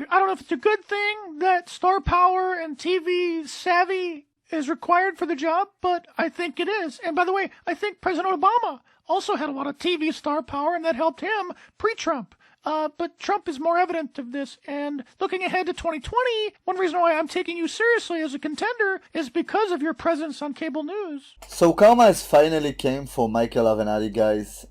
I don't know if it's a good thing that star power and TV savvy is required for the job, but I think it is. And by the way, I think President Obama also had a lot of TV star power, and that helped him pre-Trump. But Trump is more evident of this. And looking ahead to 2020, one reason why I'm taking you seriously as a contender is because of your presence on cable news. So karma has finally came for Michael Avenatti, guys.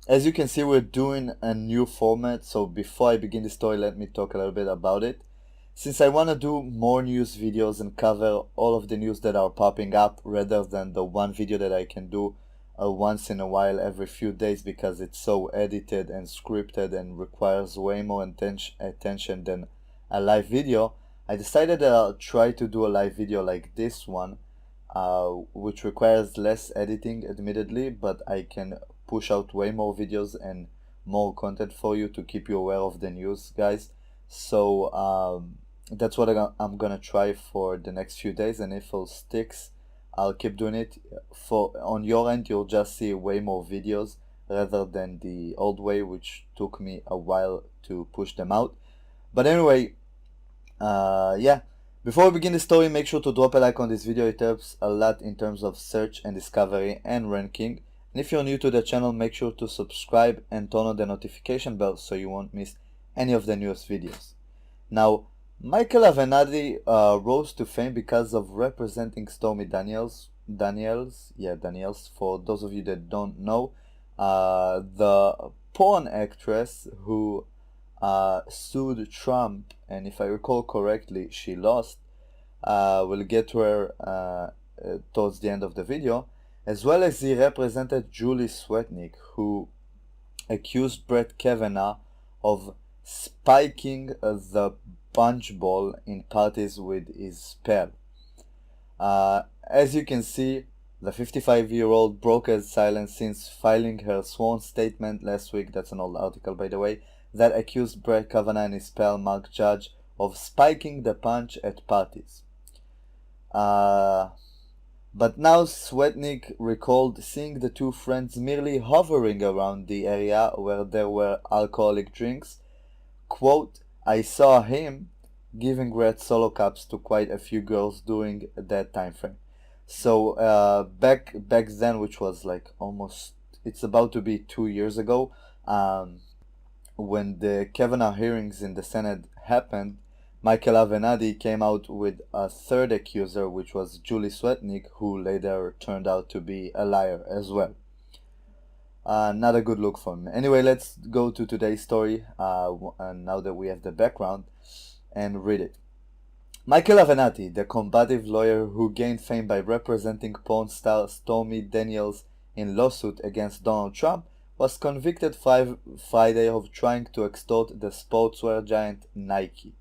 As you can see, we're doing a new format. So before I begin the story, let me talk a little bit about it. Since I want to do more news videos and cover all of the news that are popping up rather than the one video that I can do once in a while every few days, because it's so edited and scripted and requires way more attention than a live video, I decided that I'll try to do a live video like this one, which requires less editing admittedly, but I can push out way more videos and more content for you to keep you aware of the news, guys. So that's what I'm gonna try for the next few days, and if it sticks, I'll keep doing it. For on your end, you'll just see way more videos rather than the old way, which took me a while to push them out. But anyway, yeah. Before we begin the story, make sure to drop a like on this video. It helps a lot in terms of search and discovery and ranking. And if you're new to the channel, make sure to subscribe and turn on the notification bell so you won't miss any of the newest videos. Now, Michael Avenatti rose to fame because of representing Stormy Daniels. Daniels. For those of you that don't know, the porn actress who sued Trump, and if I recall correctly, she lost. We'll get to her towards the end of the video. As well as he represented Julie Swetnick, who accused Brett Kavanaugh of spiking the punch ball in parties with his pal. As you can see, the 55-year-old broke her silence since filing her sworn statement last week. That's an old article, by the way, that accused Brett Kavanaugh and his pal Mark Judge of spiking the punch at parties. But now Swetnick recalled seeing the two friends merely hovering around the area where there were alcoholic drinks. Quote, I saw him giving red solo cups to quite a few girls during that time frame. So back then, which was like almost, it's about to be 2 years ago, when the Kavanaugh hearings in the Senate happened, Michael Avenatti came out with a third accuser, which was Julie Swetnick, who later turned out to be a liar as well. Not a good look for me. Anyway, let's go to today's story, and now that we have the background, and read it. Michael Avenatti, the combative lawyer who gained fame by representing porn star Stormy Daniels in lawsuit against Donald Trump, was convicted Friday of trying to extort the sportswear giant Nike.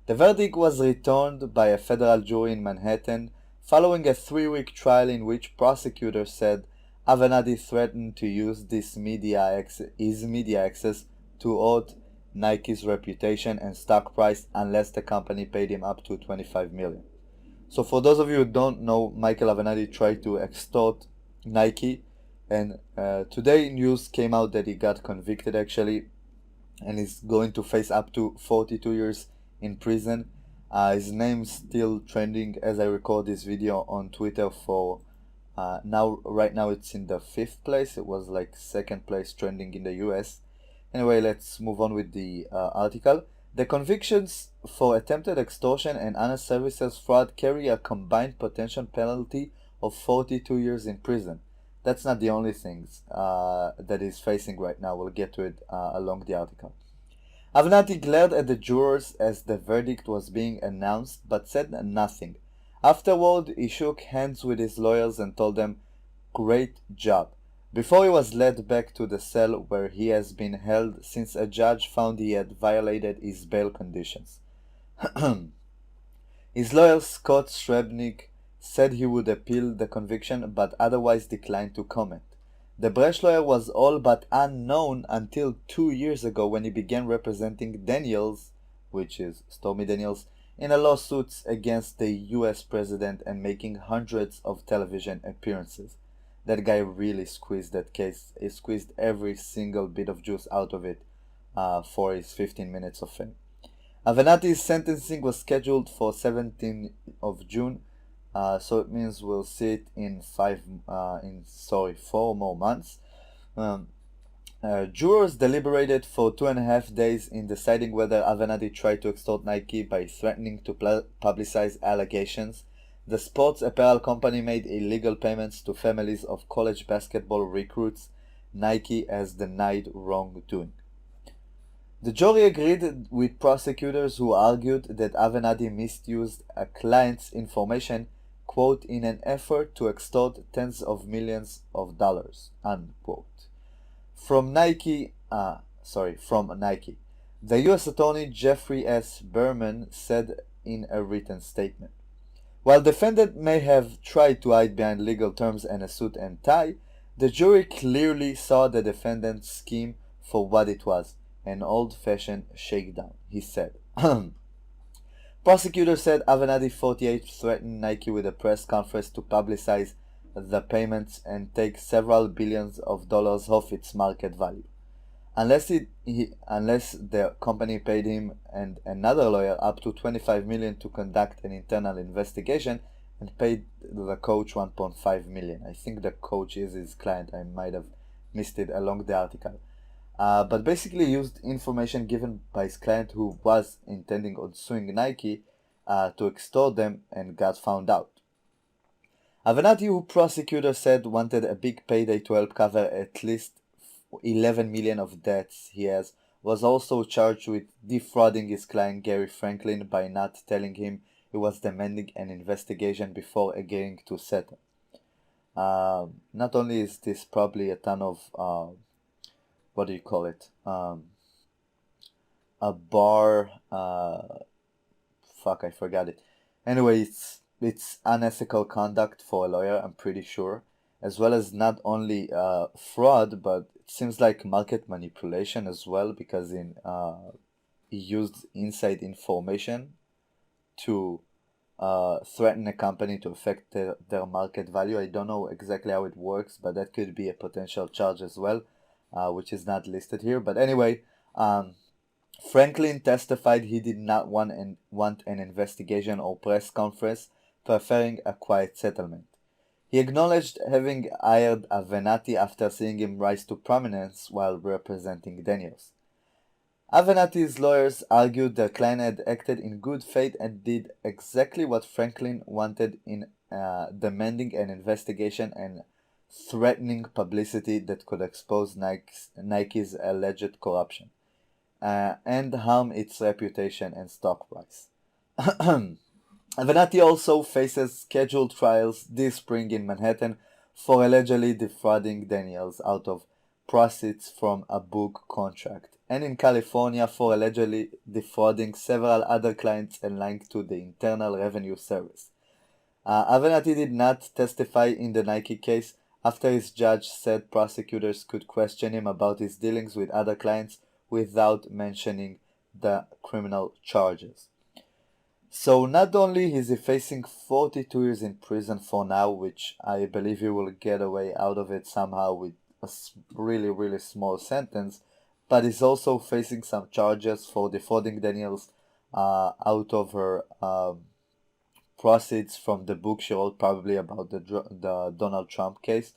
The verdict was returned by a federal jury in Manhattan following a 3-week trial in which prosecutors said Avenatti threatened to use his media access to hurt Nike's reputation and stock price unless the company paid him up to $25 million. So for those of you who don't know, Michael Avenatti tried to extort Nike, and today news came out that he got convicted actually, and is going to face up to 42 years in prison. His name's still trending as I record this video on Twitter for right now it's in the 5th place. It was like 2nd place trending in the US. Anyway, let's move on with the article. The convictions for attempted extortion and honest services fraud carry a combined potential penalty of 42 years in prison. That's not the only things that he's facing right now. We'll get to it along the article. Avenatti glared at the jurors as the verdict was being announced, but said nothing. Afterward, he shook hands with his lawyers and told them, "Great job," before he was led back to the cell where he has been held since a judge found he had violated his bail conditions. His lawyer, Scott Schrebnick, said he would appeal the conviction but otherwise declined to comment. The Brecht lawyer was all but unknown until 2 years ago when he began representing Daniels, which is Stormy Daniels, in a lawsuit against the US president and making hundreds of television appearances. That guy really squeezed that case. He squeezed every single bit of juice out of it for his 15 minutes of fame. Avenatti's sentencing was scheduled for 17th of June, so it means we'll see it in 4 more months. Jurors deliberated for 2.5 days in deciding whether Avenatti tried to extort Nike by threatening to publicize allegations. The sports apparel company made illegal payments to families of college basketball recruits. Nike has denied wrongdoing. The jury agreed with prosecutors who argued that Avenatti misused a client's information, quote, in an effort to extort tens of millions of dollars, unquote. From Nike. The U.S. Attorney Jeffrey S. Berman said in a written statement. While defendant may have tried to hide behind legal terms and a suit and tie, the jury clearly saw the defendant's scheme for what it was, an old-fashioned shakedown, he said. Prosecutor said Avenatti 48 threatened Nike with a press conference to publicize the payments and take several billions of dollars off its market value. Unless the company paid him and another lawyer up to $25 million to conduct an internal investigation and paid the coach $1.5 million. I think the coach is his client. I might have missed it along the article. But basically used information given by his client who was intending on suing Nike to extort them and got found out. Avenatti, who prosecutor said wanted a big payday to help cover at least 11 million of debts he has, was also charged with defrauding his client Gary Franklin by not telling him he was demanding an investigation before agreeing to settle. Not only is this probably a ton of what do you call it? A bar. Fuck, I forgot it. Anyway, it's unethical conduct for a lawyer, I'm pretty sure, as well as not only fraud, but it seems like market manipulation as well, because he used inside information to threaten a company to affect their market value. I don't know exactly how it works, but that could be a potential charge as well, which is not listed here. But anyway, Franklin testified he did not want an investigation or press conference, preferring a quiet settlement. He acknowledged having hired Avenatti after seeing him rise to prominence while representing Daniels. Avenatti's lawyers argued the client had acted in good faith and did exactly what Franklin wanted in demanding an investigation and threatening publicity that could expose Nike's alleged corruption and harm its reputation and stock price. Avenatti also faces scheduled trials this spring in Manhattan for allegedly defrauding Daniels out of proceeds from a book contract, and in California for allegedly defrauding several other clients and lying to the Internal Revenue Service. Avenatti did not testify in the Nike case after his judge said prosecutors could question him about his dealings with other clients without mentioning the criminal charges. So not only is he facing 42 years in prison for now, which I believe he will get away out of it somehow with a really, really small sentence, but he's also facing some charges for defrauding Daniels out of her proceeds from the book she wrote, probably about the Donald Trump case.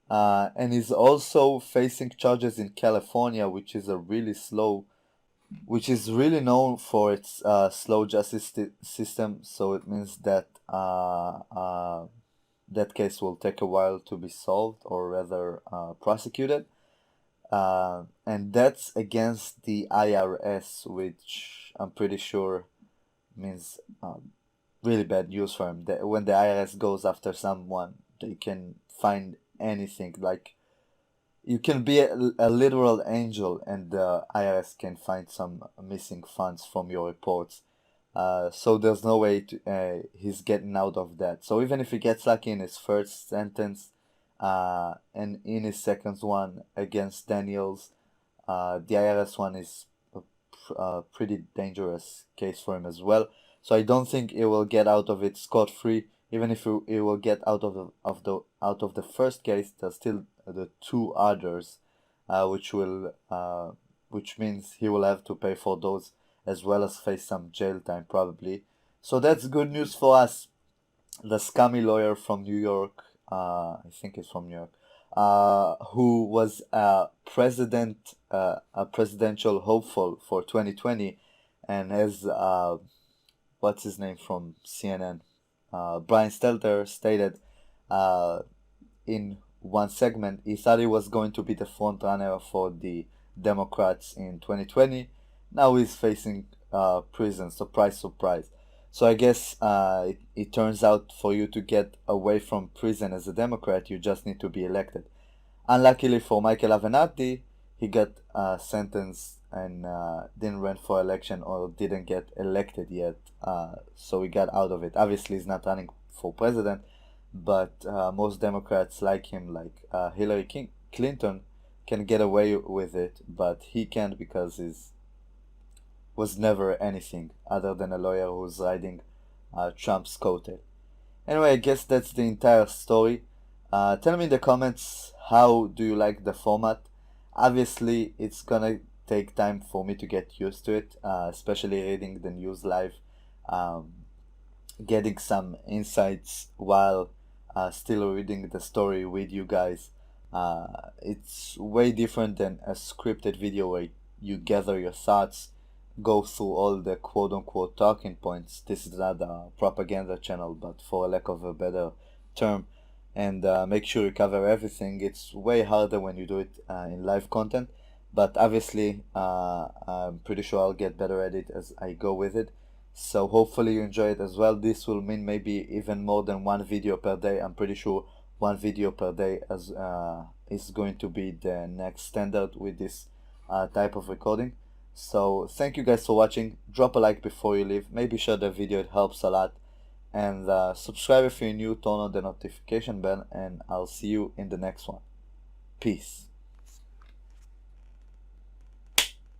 And he's also facing charges in California, which is really known for its slow justice system. So it means that that case will take a while to be solved, or rather prosecuted. And that's against the IRS, which I'm pretty sure means really bad news for him. When the IRS goes after someone, they can find anything. Like, you can be a literal angel and the IRS can find some missing funds from your reports. So there's no way he's getting out of that. So even if he gets lucky in his first sentence and in his second one against Daniels, the IRS one is a pretty dangerous case for him as well. So I don't think he will get out of it scot-free. Even if he will get out of the first case, there's still the two others, which means he will have to pay for those as well as face some jail time probably. So that's good news for us. The scummy lawyer from New York, I think it's from New York, who was a presidential hopeful for 2020, and as what's his name from CNN, Brian Stelter stated uh, in one segment, he thought he was going to be the front runner for the Democrats in 2020. Now he's facing prison. Surprise, surprise. So I guess it turns out for you to get away from prison as a Democrat, you just need to be elected. Unluckily for Michael Avenatti, he got sentenced and didn't run for election or didn't get elected yet. So he got out of it. Obviously, he's not running for president, but most Democrats like him, like Clinton, can get away with it, but he can't because he's was never anything other than a lawyer who's riding Trump's coattail. Anyway, I guess that's the entire story. Tell me in the comments, how do you like the format? Obviously, it's gonna take time for me to get used to it, especially reading the news live, um, getting some insights while still reading the story with you guys. It's way different than a scripted video where you gather your thoughts, go through all the quote unquote talking points. This is not a propaganda channel, but for a lack of a better term, and make sure you cover everything. It's way harder when you do it in live content, but obviously I'm pretty sure I'll get better at it as I go with it. So hopefully you enjoy it as well. This will mean maybe even more than one video per day. I'm pretty sure one video per day as is going to be the next standard with this type of recording. So thank you guys for watching. Drop a like before you leave. Maybe share the video, it helps a lot. And subscribe if you're new, turn on the notification bell, and I'll see you in the next one. Peace.